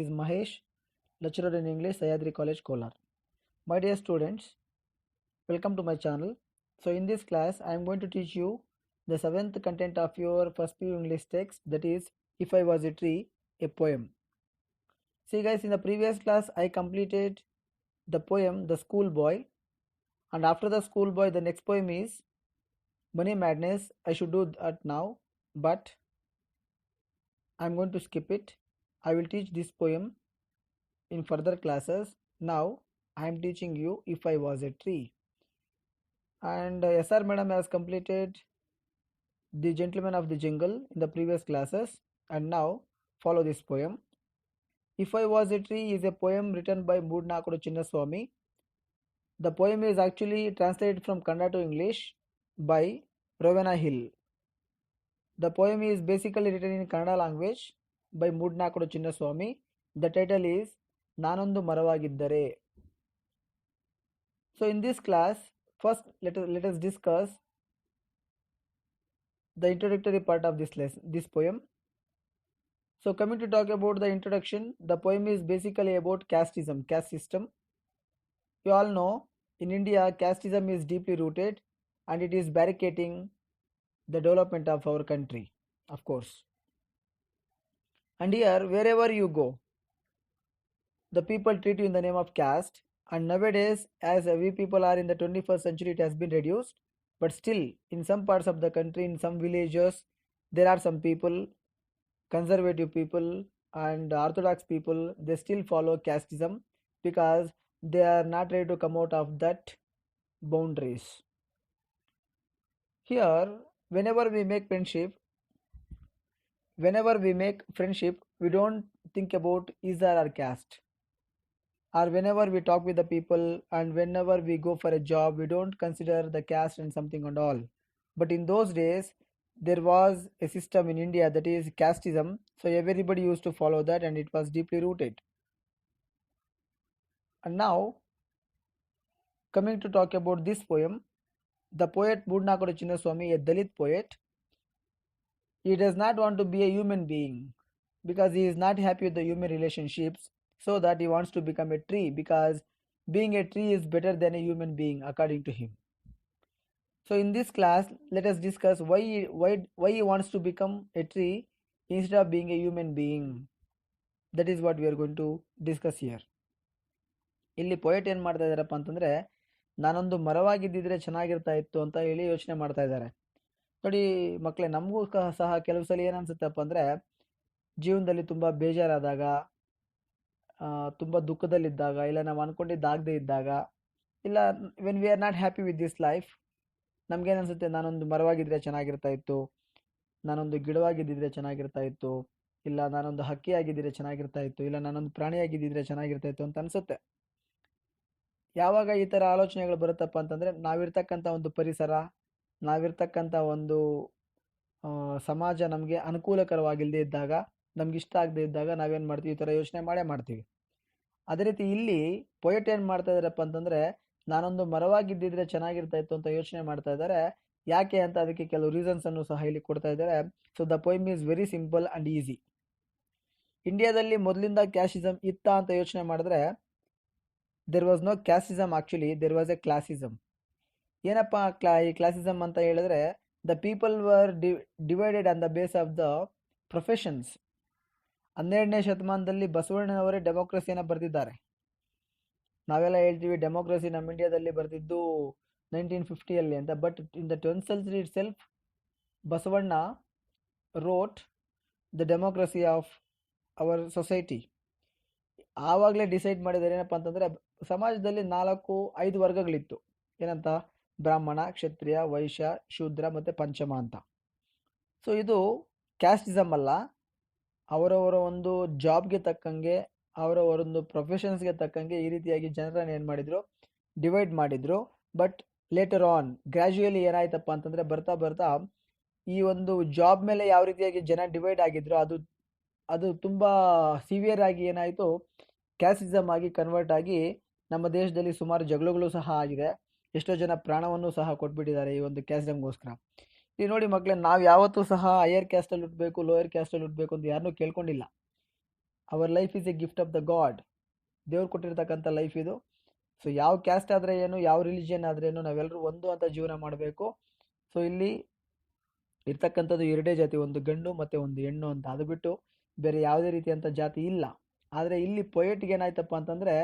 is Mahesh, lecturer in English, Sayadri College, Kolar. My dear students, welcome to my channel. So in this class, I am going to teach you the seventh content of your first PU English text, that is, If I Was a Tree, a poem. See guys, in the previous class, I completed the poem, The Schoolboy, and after the Schoolboy, the next poem is Money Madness. I should do that now, but I am going to skip it. I will teach this poem in further classes. Now I am teaching you If I Was a Tree. And SR Madam has completed The Gentleman of the Jungle in the previous classes, and now follow this poem. If I Was a Tree is a poem written by Moodnakudu Chinnaswamy. The poem is actually translated from Kannada to English by Rowena Hill. The poem is basically written in Kannada language by Moodnakudu Chinnaswamy. The title is Nanondu Maravagiddare. So in this class, first let us discuss the introductory part of this poem. So coming to talk about the introduction, the poem is basically about casteism, caste system. You all know in India, casteism is deeply rooted and it is barricading the development of our country, of course. And here, wherever you go, the people treat you in the name of caste. And nowadays, as we people are in the 21st century, it has been reduced. But still, in some parts of the country, in some villages, there are some people, conservative people and orthodox people, they still follow casteism because they are not ready to come out of that boundaries. Here, whenever we make friendship, we don't think about is there our caste. Or whenever we talk with the people and whenever we go for a job, we don't consider the caste and something and all. But in those days, there was a system in India that is casteism. So everybody used to follow that and it was deeply rooted. And now, coming to talk about this poem, the poet Moodnakudu Chinnaswamy, a Dalit poet, he does not want to be a human being because he is not happy with the human relationships, so that he wants to become a tree because being a tree is better than a human being according to him. So in this class, let us discuss why he wants to become a tree instead of being a human being. That is what we are going to discuss here. ಇಲ್ಲಿ poet ಏನು ಮಾಡ್ತಾ ಇದ್ದಾರಪ್ಪ ಅಂತಂದರೆ, ನಾನೊಂದು ಮರವಾಗಿದ್ದಿದ್ರೆ ಚೆನ್ನಾಗಿರ್ತಾ ಇತ್ತು ಅಂತ ಹೇಳಿ ಯೋಚನೆ ಮಾಡ್ತಾ ಇದ್ದಾರೆ. ನೋಡಿ ಮಕ್ಕಳೇ, ನಮಗೂ ಸಹ ಕೆಲವು ಸಲ ಏನನ್ಸುತ್ತಪ್ಪ ಅಂದರೆ, ಜೀವನದಲ್ಲಿ ತುಂಬ ಬೇಜಾರಾದಾಗ, ತುಂಬ ದುಃಖದಲ್ಲಿದ್ದಾಗ, ಇಲ್ಲ ನಾವು ಅಂದ್ಕೊಂಡಿದ್ದಾಗದೇ ಇದ್ದಾಗ, ಇಲ್ಲ when we are not happy with this life, ನಮಗೇನನ್ಸುತ್ತೆ, ನಾನೊಂದು ಮರವಾಗಿದ್ದರೆ ಚೆನ್ನಾಗಿರ್ತಾ ಇತ್ತು, ನಾನೊಂದು ಗಿಡವಾಗಿದ್ದಿದ್ರೆ ಚೆನ್ನಾಗಿರ್ತಾ ಇತ್ತು, ಇಲ್ಲ ನಾನೊಂದು ಹಕ್ಕಿಯಾಗಿದ್ದರೆ ಚೆನ್ನಾಗಿರ್ತಾ ಇತ್ತು, ಇಲ್ಲ ನಾನೊಂದು ಪ್ರಾಣಿಯಾಗಿದ್ದಿದ್ರೆ ಚೆನ್ನಾಗಿರ್ತಾ ಇತ್ತು ಅಂತ ಅನಿಸುತ್ತೆ. ಯಾವಾಗ ಈ ಥರ ಆಲೋಚನೆಗಳು ಬರುತ್ತಪ್ಪ ಅಂತಂದರೆ, ನಾವಿರ್ತಕ್ಕಂಥ ಒಂದು ಪರಿಸರ, ನಾವಿರ್ತಕ್ಕಂಥ ಒಂದು ಸಮಾಜ ನಮಗೆ ಅನುಕೂಲಕರವಾಗಿಲ್ಲದೆ ಇದ್ದಾಗ, ನಮ್ಗೆ ಇಷ್ಟ ಆಗದೆ ಇದ್ದಾಗ ನಾವೇನು ಮಾಡ್ತೀವಿ, ಈ ಥರ ಯೋಚನೆ ಮಾಡೇ ಮಾಡ್ತೀವಿ. ಅದೇ ರೀತಿ ಇಲ್ಲಿ ಪೊಯೆಟ್ ಏನು ಮಾಡ್ತಾ ಇದ್ದಾರಪ್ಪ ಅಂತಂದರೆ, ನಾನೊಂದು ಮರವಾಗಿದ್ದಿದ್ರೆ ಚೆನ್ನಾಗಿರ್ತಾ ಇತ್ತು ಅಂತ ಯೋಚನೆ ಮಾಡ್ತಾ ಇದ್ದಾರೆ. ಯಾಕೆ ಅಂತ ಅದಕ್ಕೆ ಕೆಲವು ರೀಸನ್ಸನ್ನು ಸಹ ಇಲ್ಲಿ ಕೊಡ್ತಾ ಇದ್ದಾರೆ. So the poem is very simple and easy. ಇಂಡಿಯಾದಲ್ಲಿ ಮೊದಲಿಂದ ಕ್ಯಾಸ್ಟಿಸಮ್ ಇತ್ತ ಅಂತ ಯೋಚನೆ ಮಾಡಿದ್ರೆ, there was no casteism, actually there was a classism. ಏನಪ್ಪ ಈ ಕ್ಲಾಸಿಸಮ್ ಅಂತ ಹೇಳಿದ್ರೆ, the people were divided on the base of the professions. 12ನೇ ಶತಮಾನದಲ್ಲಿ ಬಸವಣ್ಣನವರೇ ಡೆಮೋಕ್ರಸಿಯನ್ನು ಬರೆದಿದ್ದಾರೆ. ನಾವೆಲ್ಲ ಹೇಳ್ತೀವಿ ಡೆಮೋಕ್ರಸಿ ನಮ್ಮ ಇಂಡಿಯಾದಲ್ಲಿ ಬರೆದಿದ್ದು 1950 ಅಂತ, but in the 10th century it self Basavanna wrote the democracy of our society. ಆವಾಗಲೇ ಡಿಸೈಡ್ ಮಾಡಿದ್ದಾರೆ ಏನಪ್ಪ ಅಂತಂದರೆ, ಸಮಾಜದಲ್ಲಿ 4-5 ವರ್ಗಗಳಿತ್ತು. ಏನಂತ? ಬ್ರಾಹ್ಮಣ, ಕ್ಷತ್ರಿಯ, ವೈಶ್ಯ, ಶೂದ್ರ ಮತ್ತು ಪಂಚಮ ಅಂತ. ಸೊ ಇದು ಕ್ಯಾಸ್ಟಿಸಮ್ ಅಲ್ಲ. ಅವರವರ ಒಂದು ಜಾಬ್ಗೆ ತಕ್ಕಂಗೆ, ಅವರವರೊಂದು ಪ್ರೊಫೆಷನ್ಸ್ಗೆ ತಕ್ಕಂಗೆ ಈ ರೀತಿಯಾಗಿ ಜನರನ್ನು ಏನು ಮಾಡಿದರು, ಡಿವೈಡ್ ಮಾಡಿದರು. ಬಟ್ ಲೇಟರ್ ಆನ್ ಗ್ರ್ಯಾಜುಯಲಿ ಏನಾಯ್ತಪ್ಪ ಅಂತಂದರೆ, ಬರ್ತಾ ಬರ್ತಾ ಈ ಒಂದು ಜಾಬ್ ಮೇಲೆ ಯಾವ ರೀತಿಯಾಗಿ ಜನ ಡಿವೈಡ್ ಆಗಿದ್ರು, ಅದು ತುಂಬ ಸಿವಿಯರ್ ಆಗಿ ಏನಾಯಿತು, ಕ್ಯಾಸ್ಟಿಸಮ್ ಆಗಿ ಕನ್ವರ್ಟ್ ಆಗಿ ನಮ್ಮ ದೇಶದಲ್ಲಿ ಸುಮಾರು ಜಗಳಗಳು ಸಹ ಆಗಿದೆ. ಎಷ್ಟೋ ಜನ ಪ್ರಾಣವನ್ನು ಸಹ ಕೊಟ್ಬಿಟ್ಟಿದ್ದಾರೆ ಈ ಒಂದು ಕ್ಯಾಸ್ಟಿಸಮ್ಗೋಸ್ಕರ. ಈಗ ನೋಡಿ ಮಕ್ಕಳೇ, ನಾವು ಯಾವತ್ತೂ ಸಹ ಹೈಯರ್ ಕ್ಯಾಸ್ಟಲ್ಲಿ ಹುಟ್ಟಬೇಕು, ಲೋಯರ್ ಕ್ಯಾಸ್ಟಲ್ಲಿ ಹುಟ್ಟಬೇಕು ಅಂತ ಯಾರನ್ನೂ ಕೇಳ್ಕೊಂಡಿಲ್ಲ. Our life is a gift of the god. ದೇವ್ರು ಕೊಟ್ಟಿರ್ತಕ್ಕಂಥ ಲೈಫ್ ಇದು. ಸೊ ಯಾವ ಕ್ಯಾಸ್ಟ್ ಆದರೆ ಏನು, ಯಾವ ರಿಲಿಜಿಯನ್ ಆದರೆ ಏನು, ನಾವೆಲ್ಲರೂ ಒಂದು ಅಂತ ಜೀವನ ಮಾಡಬೇಕು. ಸೊ ಇಲ್ಲಿ ಇರ್ತಕ್ಕಂಥದ್ದು ಎರಡೇ ಜಾತಿ, ಒಂದು ಗಂಡು ಮತ್ತು ಒಂದು ಹೆಣ್ಣು ಅಂತ. ಅದು ಬಿಟ್ಟು ಬೇರೆ ಯಾವುದೇ ರೀತಿಯಂಥ ಜಾತಿ ಇಲ್ಲ. ಆದರೆ ಇಲ್ಲಿ ಪೊಯೆಟ್ಗೆ ಏನಾಯ್ತಪ್ಪ ಅಂತಂದರೆ,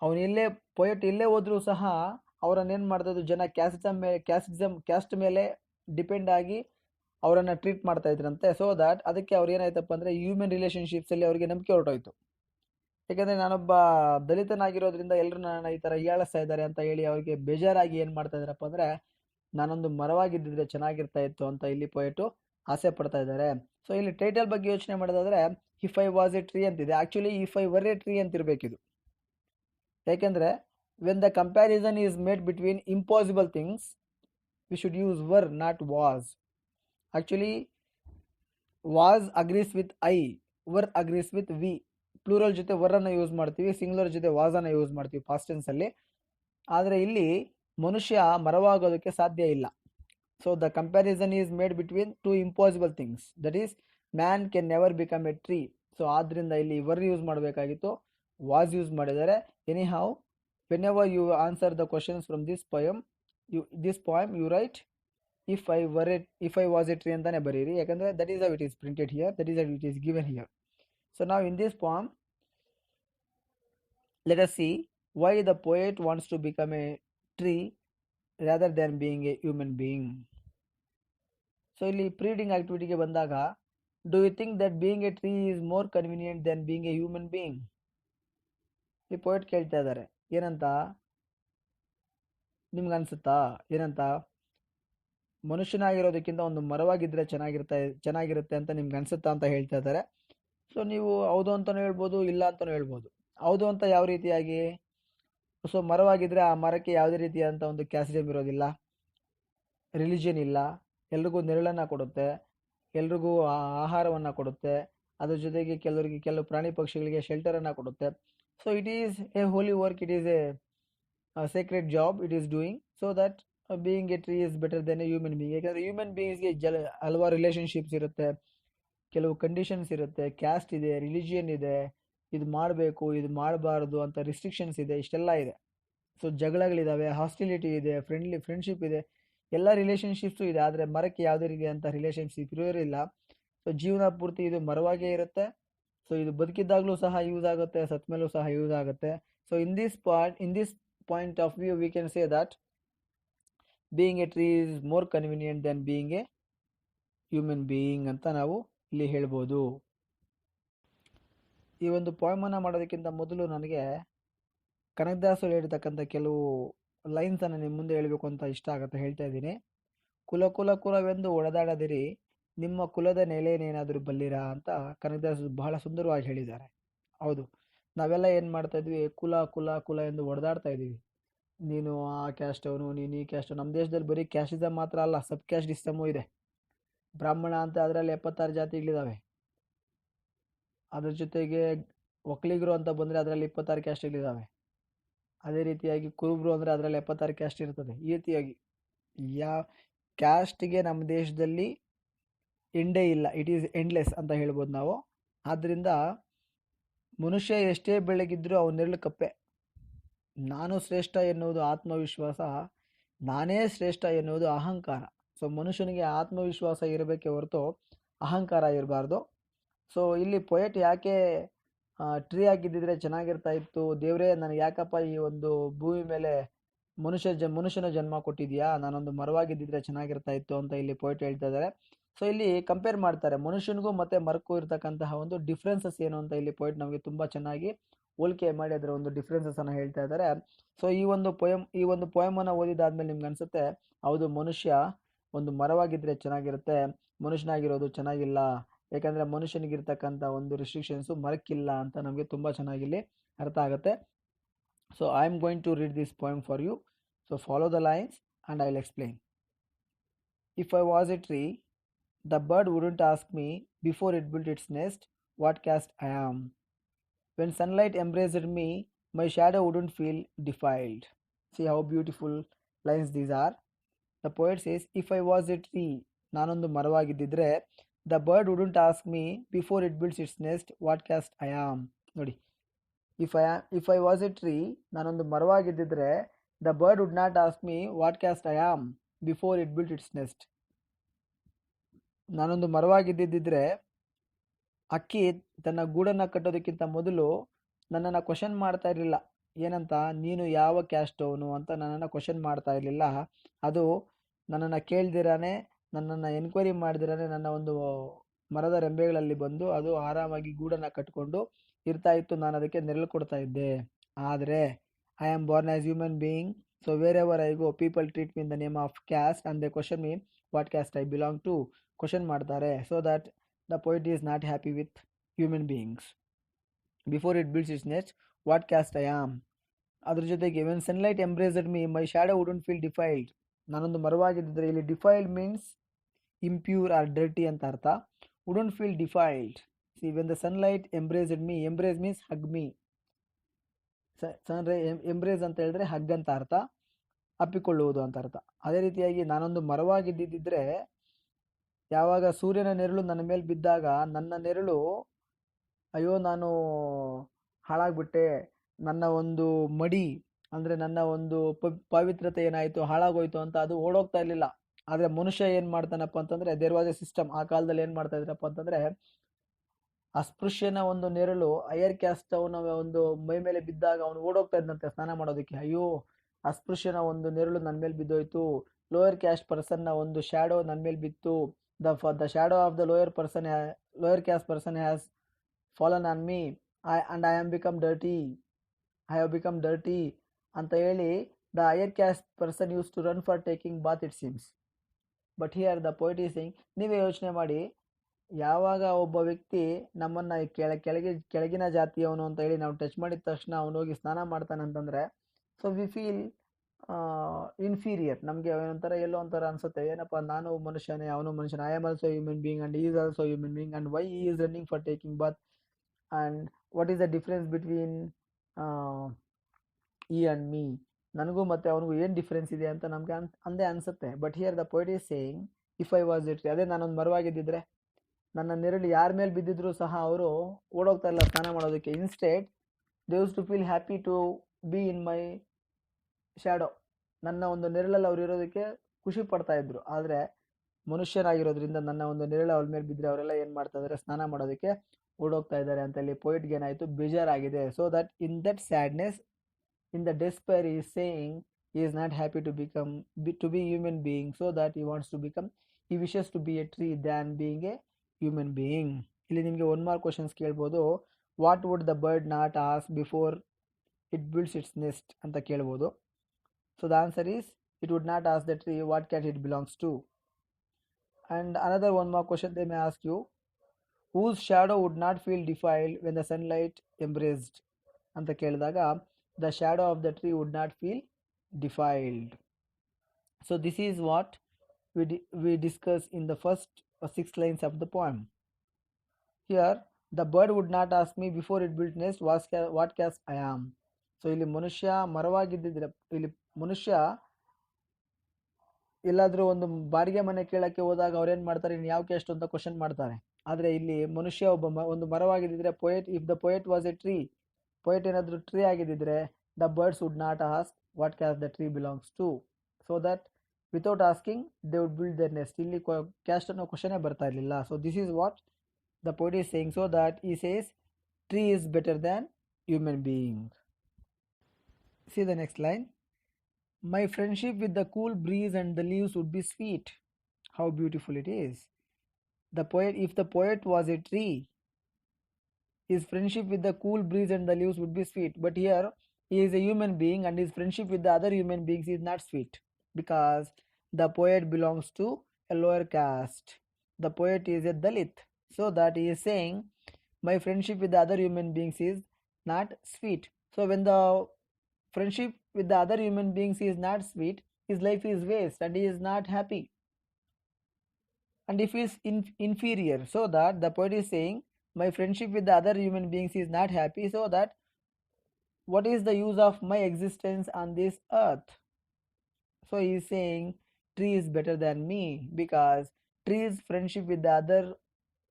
ಅವನಿಲ್ಲೇ ಪೊಯೆಟ್ ಇಲ್ಲೇ ಹೋದ್ರೂ ಸಹ ಅವರನ್ನೇನು ಮಾಡ್ತದ್ದು ಜನ ಕ್ಯಾಸ್ಟ್ ಮೇಲೆ ಡಿಪೆಂಡ್ ಆಗಿ ಅವರನ್ನು ಟ್ರೀಟ್ ಮಾಡ್ತಾ ಇದ್ರಂತೆ. ಸೊ ದ್ಯಾಟ್ ಅದಕ್ಕೆ ಅವ್ರು ಏನಾಯ್ತಪ್ಪ ಅಂದರೆ ಹ್ಯೂಮನ್ ರಿಲೇಷನ್ಶಿಪ್ಸಲ್ಲಿ ಅವರಿಗೆ ನಂಬಿಕೆ ಹೊರಟೋಯ್ತು. ಯಾಕೆಂದರೆ ನಾನೊಬ್ಬ ದಲಿತನಾಗಿರೋದ್ರಿಂದ ಎಲ್ಲರೂ ನನ್ನ ಈ ಥರ ಹೀಯಾಳಿಸ್ತಾ ಇದ್ದಾರೆ ಅಂತ ಹೇಳಿ ಅವರಿಗೆ ಬೇಜಾರಾಗಿ ಏನು ಮಾಡ್ತಾ ಇದ್ದಾರಪ್ಪ ಅಂದರೆ, ನಾನೊಂದು ಮರವಾಗಿದ್ದಿದ್ರೆ ಚೆನ್ನಾಗಿರ್ತಾ ಇತ್ತು ಅಂತ ಇಲ್ಲಿ ಪೊಯೆಟು ಆಸೆ ಪಡ್ತಾ ಇದ್ದಾರೆ. ಸೊ ಇಲ್ಲಿ ಟೈಟಲ್ ಬಗ್ಗೆ ಯೋಚನೆ ಮಾಡೋದಾದರೆ if I was a tree ಅಂತಿದೆ. Actually if I were a tree ಅಂತಿರಬೇಕಿದು. ಯಾಕೆಂದರೆ when the comparison is made between impossible things we should use were, not was. Actually was agrees with I, were agrees with we. Plural ಜೊತೆ ವರನ್ನು use ಮಾಡ್ತೀವಿ, singular ಜೊತೆ ವಾಸನ್ನು use ಮಾಡ್ತೀವಿ past ಟೆನ್ಸಲ್ಲಿ. ಆದರೆ ಇಲ್ಲಿ ಮನುಷ್ಯ ಮರವಾಗೋದಕ್ಕೆ ಸಾಧ್ಯ ಇಲ್ಲ. So the comparison is made between two impossible things, that is man can never become a tree. So ಆದ್ದರಿಂದ ಇಲ್ಲಿ ವರ್ ಯೂಸ್ ಮಾಡಬೇಕಾಗಿತ್ತು, ವಾಸ್ ಯೂಸ್ ಮಾಡಿದ್ದಾರೆ. Anyhow, whenever you answer the questions from this poem you write if I was a tree ಅಂತಾನೆ ಬರೀರಿ. ಯಾಕಂದರೆ that is how it is printed here, that is how it is given here. So now in this poem, let us see why the poet wants to become a tree rather than being a human being. So ಇಲ್ಲಿ pre-reading activity ಬಂದಾಗ, do you think that being a tree is more convenient than being a human being? ಈ poet ಕೇಳ್ತಾ ಇದ್ದಾರೆ, ಏನಂತ ನಿಮ್ಗೆ ಅನ್ಸುತ್ತಾ? ಏನಂತ, ಮನುಷ್ಯನಾಗಿರೋದಕ್ಕಿಂತ ಒಂದು ಮರವಾಗಿದ್ದರೆ ಚೆನ್ನಾಗಿರುತ್ತೆ ಅಂತ ನಿಮ್ಗೆ ಅನ್ಸುತ್ತಾ ಅಂತ ಹೇಳ್ತಾ ಇದ್ದಾರೆ. ಸೊ ನೀವು ಹೌದು ಅಂತಲೂ ಹೇಳ್ಬೋದು, ಇಲ್ಲ ಅಂತಲೂ ಹೇಳ್ಬೋದು. ಹೌದು ಅಂತ ಯಾವ ರೀತಿಯಾಗಿ? ಸೊ ಮರವಾಗಿದ್ದರೆ ಆ ಮರಕ್ಕೆ ಯಾವುದೇ ರೀತಿಯಾದಂಥ ಒಂದು ಕ್ಯಾಸ್ಟಿಸಮ್ ಇರೋದಿಲ್ಲ, ರಿಲಿಜಿಯನ್ ಇಲ್ಲ, ಎಲ್ರಿಗೂ ನೆರಳನ್ನು ಕೊಡುತ್ತೆ, ಎಲ್ರಿಗೂ ಆಹಾರವನ್ನು ಕೊಡುತ್ತೆ, ಅದ್ರ ಜೊತೆಗೆ ಕೆಲವು ಪ್ರಾಣಿ ಪಕ್ಷಿಗಳಿಗೆ ಶೆಲ್ಟರನ್ನು ಕೊಡುತ್ತೆ. So it is a holy work, it is a sacred job it is doing. So that being a tree is better than a human being. ಯಾಕಂದರೆ ಹ್ಯೂಮನ್ ಬೀಯಿಂಗ್ಸ್ಗೆ ಹಲವಾರು ರಿಲೇಷನ್ಶಿಪ್ಸ್ ಇರುತ್ತೆ, ಕೆಲವು ಕಂಡೀಷನ್ಸ್ ಇರುತ್ತೆ, ಕ್ಯಾಸ್ಟ್ ಇದೆ, ರಿಲಿಜಿಯನ್ ಇದೆ, ಇದು ಮಾಡಬೇಕು ಇದು ಮಾಡಬಾರ್ದು ಅಂತ ರಿಸ್ಟ್ರಿಕ್ಷನ್ಸ್ ಇದೆ, ಇಷ್ಟೆಲ್ಲ ಇದೆ. ಸೊ ಜಗಳಗಳಿದ್ದಾವೆ, ಹಾಸ್ಟಿಲಿಟಿ ಇದೆ, ಫ್ರೆಂಡ್ಶಿಪ್ ಇದೆ, ಎಲ್ಲ ರಿಲೇಷನ್ಶಿಪ್ಸು ಇದೆ. ಆದರೆ ಮರಕ್ಕೆ ಯಾವುದೇ ರೀತಿಯಾದಂಥ ರಿಲೇಷನ್ಶಿಪ್ ಇರೋರಿಲ್ಲ. ಸೊ ಜೀವನ ಪೂರ್ತಿ ಇದು ಮರವಾಗೇ ಇರುತ್ತೆ. ಸೊ ಇದು ಬದುಕಿದ್ದಾಗಲೂ ಸಹ ಯೂಸ್ ಆಗುತ್ತೆ, ಸತ್ ಮೇಲೂ ಸಹ ಯೂಸ್ ಆಗುತ್ತೆ. So in this point of view we can say that being a tree is more convenient than being a human being ಅಂತ ನಾವು ಇಲ್ಲಿ ಹೇಳ್ಬೋದು. ಈ ಒಂದು ಪೋಯಮನ್ನು ಮಾಡೋದಕ್ಕಿಂತ ಮೊದಲು ನನಗೆ ಕನಕದಾಸರು ಹೇಳಿರ್ತಕ್ಕಂಥ ಕೆಲವು ಲೈನ್ಸನ್ನು ನಿಮ್ಮ ಮುಂದೆ ಹೇಳಬೇಕು ಅಂತ ಇಷ್ಟ ಆಗುತ್ತೆ, ಹೇಳ್ತಾ ಇದ್ದೀನಿ. ಕುಲವೆಂದು ಒಡೆದಾಡದಿರಿ, ನಿಮ್ಮ ಕುಲದ ನೆಲೆಯೇನಾದರೂ ಬಲ್ಲಿರಾ ಅಂತ ಕನಕದಾಸರು ಬಹಳ ಸುಂದರವಾಗಿ ಹೇಳಿದ್ದಾರೆ. ಹೌದು, ನಾವೆಲ್ಲ ಏನು ಮಾಡ್ತಾ ಇದ್ವಿ, ಕುಲ ಎಂದು ಒಡೆದಾಡ್ತಾ ಇದ್ದೀವಿ. ನೀನು ಆ ಕ್ಯಾಸ್ಟ್ ಅವನು, ನೀನು ಈ ಕ್ಯಾಸ್ಟ್. ನಮ್ಮ ದೇಶದಲ್ಲಿ ಬರೀ ಕ್ಯಾಸ್ಟಿಸಮ್ ಮಾತ್ರ ಅಲ್ಲ, ಸಬ್ ಕ್ಯಾಸ್ಟಿಸಮು ಇದೆ. ಬ್ರಾಹ್ಮಣ ಅಂತ ಅದರಲ್ಲಿ 76 ಜಾತಿಗಳಿದ್ದಾವೆ. ಅದ್ರ ಜೊತೆಗೆ ಒಕ್ಕಲಿಗರು ಅಂತ ಬಂದರೆ ಅದರಲ್ಲಿ 26 ಕ್ಯಾಸ್ಟ್ಗಳಿದ್ದಾವೆ. ಅದೇ ರೀತಿಯಾಗಿ ಕುರುಬರು ಅಂದರೆ ಅದರಲ್ಲಿ 76 ಕ್ಯಾಸ್ಟ್ ಇರ್ತದೆ. ಈ ರೀತಿಯಾಗಿ ಕ್ಯಾಸ್ಟ್ಗೆ ನಮ್ಮ ದೇಶದಲ್ಲಿ ಎಂಡೇ ಇಲ್ಲ, ಇಟ್ ಈಸ್ ಎಂಡ್ಲೆಸ್ ಅಂತ ಹೇಳ್ಬೋದು ನಾವು. ಆದ್ದರಿಂದ ಮನುಷ್ಯ ಎಷ್ಟೇ ಬೆಳಗಿದ್ರೂ ಅವನೆರಳು ಕಪ್ಪೆ. ನಾನು ಶ್ರೇಷ್ಠ ಎನ್ನುವುದು ಆತ್ಮವಿಶ್ವಾಸ, ನಾನೇ ಶ್ರೇಷ್ಠ ಎನ್ನುವುದು ಅಹಂಕಾರ. ಸೊ ಮನುಷ್ಯನಿಗೆ ಆತ್ಮವಿಶ್ವಾಸ ಇರಬೇಕೇ ಹೊರತು ಅಹಂಕಾರ ಇರಬಾರ್ದು. ಸೊ ಇಲ್ಲಿ ಪೊಯೆಟ್ ಯಾಕೆ ಟ್ರೀ ಆಗಿದ್ದಿದ್ರೆ ಚೆನ್ನಾಗಿರ್ತಾ ಇತ್ತು, ದೇವರೇ ನನಗೆ ಯಾಕಪ್ಪ ಈ ಒಂದು ಭೂಮಿ ಮೇಲೆ ಮನುಷ್ಯನ ಜನ್ಮ ಕೊಟ್ಟಿದ್ಯಾ, ನಾನೊಂದು ಮರವಾಗಿದ್ದಿದ್ರೆ ಚೆನ್ನಾಗಿರ್ತಾ ಇತ್ತು ಅಂತ ಇಲ್ಲಿ ಪೊಯೆಟ್ ಹೇಳ್ತಾ ಇದ್ದಾರೆ. ಸೊ ಇಲ್ಲಿ ಕಂಪೇರ್ ಮಾಡ್ತಾರೆ ಮನುಷ್ಯನಿಗೂ ಮತ್ತೆ ಮರಕ್ಕೂ ಇರ್ತಕ್ಕಂತಹ ಒಂದು ಡಿಫ್ರೆನ್ಸಸ್ ಏನು ಅಂತ ಇಲ್ಲಿ ಪೊಯೆಟ್ ನಮಗೆ ತುಂಬ ಚೆನ್ನಾಗಿ ಹೋಲಿಕೆ ಮಾಡಿ ಅದರ ಒಂದು ಡಿಫ್ರೆನ್ಸಸ್ ಅನ್ನು ಹೇಳ್ತಾ ಇದ್ದಾರೆ. ಸೊ ಈ ಒಂದು ಪೊಯಮನ್ನು ಓದಿದಾದ್ಮೇಲೆ ನಿಮ್ಗೆ ಅನ್ಸುತ್ತೆ, ಹೌದು ಮನುಷ್ಯ ಒಂದು ಮರವಾಗಿದ್ದರೆ ಚೆನ್ನಾಗಿರುತ್ತೆ, ಮನುಷ್ಯನಾಗಿರೋದು ಚೆನ್ನಾಗಿಲ್ಲ, ಯಾಕಂದರೆ ಮನುಷ್ಯನಿಗಿರ್ತಕ್ಕಂಥ ಒಂದು ರಿಸ್ಟ್ರಿಕ್ಷನ್ಸು ಮರಕ್ಕಿಲ್ಲ ಅಂತ ನಮಗೆ ತುಂಬ ಚೆನ್ನಾಗಿಲ್ಲಿ ಅರ್ಥ ಆಗುತ್ತೆ. So I am going to read this poem for you. So follow the lines and I will explain. If I was a tree, the bird wouldn't ask me before it built its nest what caste I am. When sunlight embraced me, my shadow wouldn't feel defiled. See how beautiful lines these are. The poet says, if I was a tree, ನಾನೊಂದು ಮರವಾಗಿದ್ದಿದ್ರೆ, The bird wouldn't ask me before it builds its nest what caste I am. ನೋಡಿ, if I was a tree, ನಾನೊಂದು ಮರವಾಗಿದ್ದಿದ್ರೆ, the bird would not ask me what caste I am before it built its nest. ನಾನೊಂದು ಮರವಾಗಿದ್ದಿದ್ರೆ ಅಕ್ಕಿ ತನ್ನ ಗೂಡನ್ನು ಕಟ್ಟೋದಕ್ಕಿಂತ ಮೊದಲು ನನ್ನನ್ನು question ಮಾಡ್ತಾ ಇರಲಿಲ್ಲ. ಏನಂತ, ನೀನು ಯಾವ ಕ್ಯಾಸ್ಟ್ ಅವನು ಅಂತ ನನ್ನನ್ನು ಕ್ವಶನ್ ಮಾಡ್ತಾ ಇರಲಿಲ್ಲ. ಅದು ನನ್ನನ್ನು ಕೇಳ್ದಿರಾನೆ, ನನ್ನನ್ನು ಎನ್ಕ್ವೈರಿ ಮಾಡ್ದಿರಾನೆ ನನ್ನ ಒಂದು ಮರದ ರೆಂಬೆಗಳಲ್ಲಿ ಬಂದು ಅದು ಆರಾಮಾಗಿ ಗೂಡನ್ನು ಕಟ್ಕೊಂಡು ಇರ್ತಾ ಇತ್ತು. ನಾನು ಅದಕ್ಕೆ ನೆರಳು ಕೊಡ್ತಾ ಇದ್ದೆ. ಆದರೆ I am born as human being, so wherever I go people treat me in the name of caste and they question me what caste I belong to. Question ಮಾಡ್ತಾರೆ. So that the poet is not happy with human beings. Before it builds its nest, what caste I am. ಅದ್ರ ಜೊತೆಗೆ when sunlight embraced me, my shadow wouldn't feel defiled. ನಾನೊಂದು ಮರವಾಗಿದ್ದರೆ, ಇಲ್ಲಿ defiled means impure or dirty ಅಂತ ಅರ್ಥ. wouldn't feel defiled. See, when the sunlight embraced me, embrace means hug me. Embrace ಅಂತ ಹೇಳಿದ್ರೆ hug ಅಂತ ಅರ್ಥ, ಅಪ್ಪಿಕೊಳ್ಳುವುದು ಅಂತ ಅರ್ಥ. ಅದೇ ರೀತಿಯಾಗಿ ನಾನೊಂದು ಮರವಾಗಿದ್ದಿದ್ರೆ, ಯಾವಾಗ ಸೂರ್ಯನ ನೆರಳು ನನ್ನ ಮೇಲೆ ಬಿದ್ದಾಗ ನನ್ನ ನೆರಳು, ಅಯ್ಯೋ ನಾನು ಹಾಳಾಗ್ಬಿಟ್ಟೆ, ನನ್ನ ಒಂದು ಮಡಿ ಅಂದರೆ ನನ್ನ ಒಂದು ಪವಿತ್ರತೆ ಏನಾಯಿತು, ಹಾಳಾಗೋಯ್ತು ಅಂತ ಅದು ಓಡೋಗ್ತಾ ಇರಲಿಲ್ಲ. ಆದರೆ ಮನುಷ್ಯ ಏನು ಮಾಡ್ತಾನಪ್ಪ ಅಂತಂದರೆ, ದೇರ್ ವಾಸ್ ಎ ಸಿಸ್ಟಮ್. ಆ ಕಾಲದಲ್ಲಿ ಏನು ಮಾಡ್ತಾ ಇದ್ರಪ್ಪ ಅಂತಂದರೆ, ಅಸ್ಪೃಶ್ಯನ ಒಂದು ನೆರಳು ಹೈಯರ್ ಕ್ಯಾಸ್ಟ್ ಅವನ ಒಂದು ಮೈ ಮೇಲೆ ಬಿದ್ದಾಗ ಅವನು ಓಡೋಗ್ತಾ ಇದ್ದಂತೆ ಸ್ನಾನ ಮಾಡೋದಕ್ಕೆ. ಅಯ್ಯೋ, ಅಸ್ಪೃಶ್ಯನ ಒಂದು ನೆರಳು ನನ್ನ ಮೇಲೆ ಬಿದ್ದೋಯ್ತು, ಲೋಯರ್ ಕ್ಯಾಸ್ಟ್ ಪರ್ಸನ್ನ ಒಂದು ಶ್ಯಾಡೋ ನನ್ನ ಮೇಲೆ ಬಿತ್ತು, the shadow of the lower caste person has fallen on me, and I am become dirty. I have become dirty ಅಂತ ಹೇಳಿ the higher caste person used to run for taking bath, it seems. But here the poet is saying, ನೀವೇ ಯೋಚನೆ ಮಾಡಿ, ಯಾವಾಗ ಒಬ್ಬ ವ್ಯಕ್ತಿ ನಮ್ಮನ್ನು ಕೆಳಗಿನ ಜಾತಿಯವನು ಅಂತ ಹೇಳಿ ನಾವು ಟಚ್ ಮಾಡಿದ ತಕ್ಷಣ ಅವನು ಹೋಗಿ ಸ್ನಾನ ಮಾಡ್ತಾನೆ ಅಂತಂದರೆ, ಸೊ ವಿ ಫೀಲ್ ಇನ್ಫೀರಿಯರ್. ನಮಗೆ ಒಂಥರ ಎಲ್ಲೋ ಒಂಥರ ಅನ್ಸುತ್ತೆ, ಏನಪ್ಪ ನಾನು ಮನುಷ್ಯನೇ, ಅವನು ಮನುಷ್ಯನೇ, I am also human being and is also human being and why is running for taking bath and what is the difference between he and me. ನನಗೂ ಮತ್ತು ಅವನಿಗೂ ಏನು ಡಿಫ್ರೆನ್ಸ್ ಇದೆ ಅಂತ ನಮಗೆ ಅಂದೇ ಅನಿಸುತ್ತೆ. But here the poet is saying, if I was it, ಅದೇ ನಾನೊಂದು ಮರವಾಗಿದ್ದಿದ್ರೆ ನನ್ನ ನೆರಳು ಯಾರ ಮೇಲೆ ಬಿದ್ದಿದ್ರು ಸಹ ಅವರು ಓಡೋಗ್ತಾ ಇಲ್ಲ ಸ್ನಾನ ಮಾಡೋದಕ್ಕೆ. Instead they used to feel happy to be in my shadow. ನನ್ನ ಒಂದು ನೆರಳಲ್ಲಿ ಅವ್ರು ಇರೋದಕ್ಕೆ ಖುಷಿ ಪಡ್ತಾ ಇದ್ರು. ಆದರೆ ಮನುಷ್ಯರಾಗಿರೋದ್ರಿಂದ ನನ್ನ ಒಂದು ನೆರಳು ಅವ್ರ ಮೇಲೆ ಬಿದ್ದರೆ ಅವರೆಲ್ಲ ಏನು ಮಾಡ್ತಾ ಇದ್ದಾರೆ, ಸ್ನಾನ ಮಾಡೋದಕ್ಕೆ ಓಡೋಗ್ತಾ ಇದ್ದಾರೆ ಅಂತ ಹೇಳಿ ಪೋಯಿಟ್ಗೆ ಏನಾಯಿತು, ಬೇಜಾರಾಗಿದೆ. So that in that sadness, in the despair is saying he is not happy to be human being, so that he wants to become, he wishes to be a tree than being a human being. ಇಲ್ಲಿ ನಿಮಗೆ one mark questions ಕೇಳ್ಬೋದು. What would the bird not ask before it builds its nest ಅಂತ ಕೇಳ್ಬೋದು. So the answer is, it would not ask the tree what cat it belongs to. And another one more question they may ask you, whose shadow would not feel defiled when the sunlight embraced ಅಂತ ಕೇಳಿದಾಗ, the shadow of the tree would not feel defiled. So this is what we discuss in the first 6 lines of the poem. Here the bird would not ask me before it built nest what caste I am. So ಇಲ್ಲಿ ಮನುಷ್ಯ ಮರವಾಗಿದ್ದಿದ್ರೆ, ಇಲ್ಲಿ ಮನುಷ್ಯ ಎಲ್ಲಾದರೂ ಒಂದು ಬಾಡಿಗೆ ಮನೆ ಕೇಳಕ್ಕೆ ಹೋದಾಗ ಅವ್ರೇನು ಮಾಡ್ತಾರೆ, ಇನ್ನು ಯಾವ ಕ್ಯಾಸ್ಟ್ ಅಂತ ಕ್ವಶನ್ ಮಾಡ್ತಾರೆ. ಆದರೆ ಇಲ್ಲಿ ಮನುಷ್ಯ ಒಂದು ಮರವಾಗಿದ್ದಿದ್ರೆ, if the poet was a tree, poet ಏನಾದರೂ ಟ್ರೀ ಆಗಿದ್ದಿದ್ರೆ, the birds would not ask what caste the tree belongs to, so that without asking they would build their nest. ಇಲ್ಲಿ ಕ್ಯಾಸ್ಟ್ ಅನ್ನೋ ಕ್ವಶನೇ ಬರ್ತಾ ಇರಲಿಲ್ಲ. So this is what the poet is saying. So that he says tree is better than human being. See the next line. My friendship with the cool breeze and the leaves would be sweet. How beautiful it is. If the poet was a tree, his friendship with the cool breeze and the leaves would be sweet. But here he is a human being and his friendship with the other human beings is not sweet, because the poet belongs to a lower caste. The poet is a Dalit. So that he is saying, my friendship with the other human beings is not sweet. So when the friendship with the other human beings is not sweet, his life is waste and he is not happy and he feels inferior. So that the poet is saying, my friendship with the other human beings is not happy, so that what is the use of my existence on this earth? So he is saying tree is better than me, because tree's friendship with the other